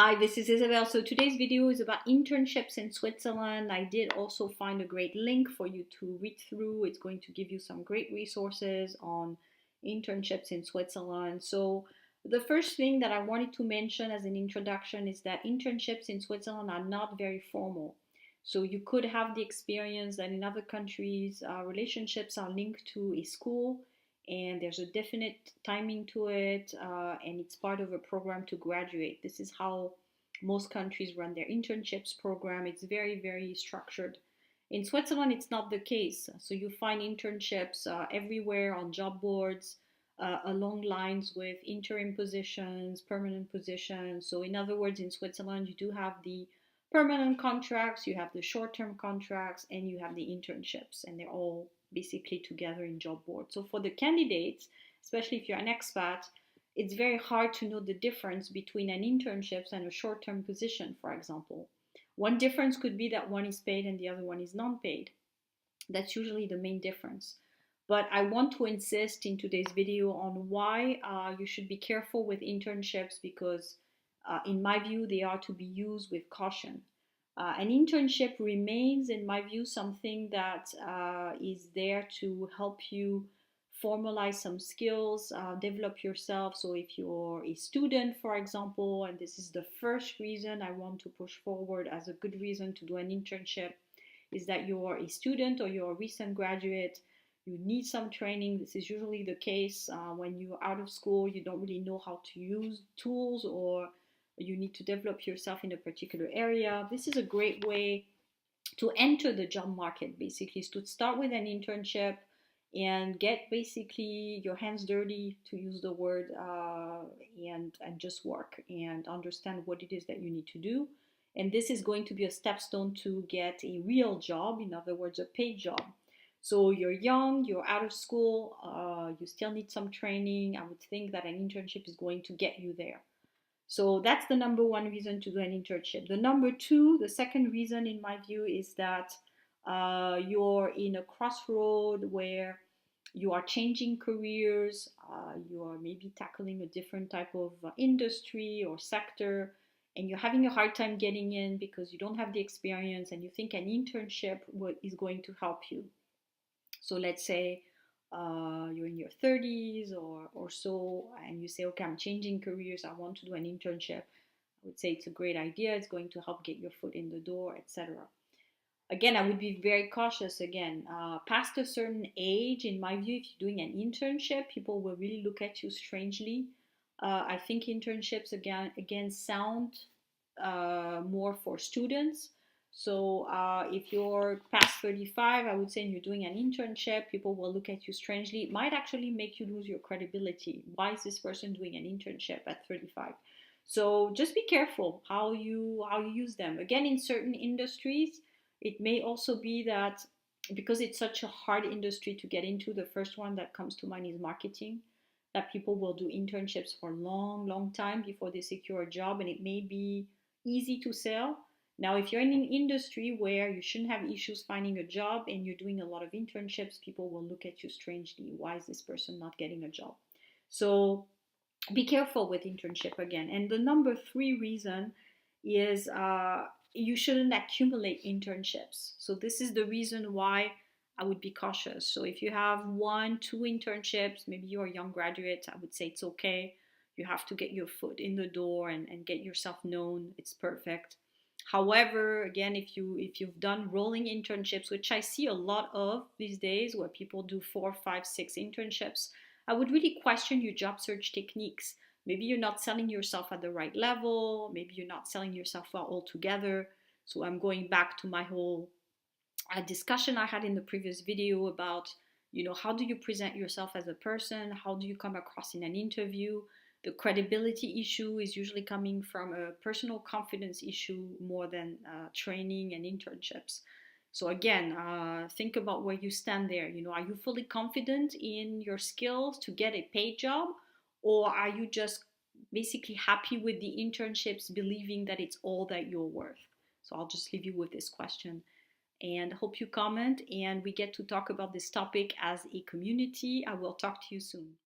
Hi, this is Isabel. So today's video is about internships in Switzerland. I did also find a great link for you to read through. It's going to give you some great resources on internships in Switzerland. So the first thing that I wanted to mention as an introduction is that internships in Switzerland are not very formal. So you could have the experience that in other countries, relationships are linked to a school and there's a definite timing to it, and it's part of a program to graduate. This is how most countries run their internships program. It's very, very structured. In Switzerland, it's not the case. So you find internships everywhere on job boards, along lines with interim positions, permanent positions. So, in other words, in Switzerland, you do have the permanent contracts, you have the short term contracts, and you have the internships, and they're all basically together in job boards. So for the candidates, especially if you're an expat, it's very hard to know the difference between an internship and a short-term position, for example. One difference could be that one is paid and the other one is non-paid. That's usually the main difference. But I want to insist in today's video on why you should be careful with internships because, in my view, they are to be used with caution. An internship remains, in my view, something that is there to help you formalize some skills, develop yourself. So, if you're a student, for example, and this is the first reason I want to push forward as a good reason to do an internship, is that you're a student or you're a recent graduate, you need some training. This is usually the case when you're out of school, you don't really know how to use tools or you need to develop yourself in a particular area. This is a great way to enter the job market, basically, is to start with an internship and get basically your hands dirty, to use the word, and just work and understand what it is that you need to do. And this is going to be a stepstone to get a real job, in other words, a paid job. So you're young, you're out of school, you still need some training. I would think that an internship is going to get you there. So that's the number one reason to do an internship. The number two, the second reason in my view, is that you're in a crossroad where you are changing careers, you are maybe tackling a different type of industry or sector, and you're having a hard time getting in because you don't have the experience and you think an internship is going to help you. So let's say you're in your 30s or so, and you say, okay, I'm changing careers, I want to do an internship. I would say it's a great idea. It's going to help get your foot in the door, etc. Again, I would be very cautious. Again, past a certain age, in my view, if you're doing an internship, people will really look at you strangely. I think internships again sound more for students. So if you're past 35, I would say, and you're doing an internship, people will look at you strangely. It might actually make you lose your credibility. Why is this person doing an internship at 35? So just be careful how you use them. Again, in certain industries, it may also be that because it's such a hard industry to get into, the first one that comes to mind is marketing, that people will do internships for a long, long time before they secure a job, and it may be easy to sell. Now, if you're in an industry where you shouldn't have issues finding a job and you're doing a lot of internships, people will look at you strangely. Why is this person not getting a job? So be careful with internship again. And the number three reason is you shouldn't accumulate internships. So this is the reason why I would be cautious. So if you have one, two internships, maybe you're a young graduate, I would say it's okay. You have to get your foot in the door and get yourself known. It's perfect. However, again, if you've done rolling internships, which I see a lot of these days, where people do 4, 5, 6 internships, I would really question your job search techniques. Maybe you're not selling yourself at the right level. Maybe you're not selling yourself well altogether. So I'm going back to my whole discussion I had in the previous video about, how do you present yourself as a person? How do you come across in an interview? The credibility issue is usually coming from a personal confidence issue more than training and internships. So again, think about where you stand there. Are you fully confident in your skills to get a paid job, or are you just basically happy with the internships, believing that it's all that you're worth? So I'll just leave you with this question and hope you comment and we get to talk about this topic as a community. I will talk to you soon.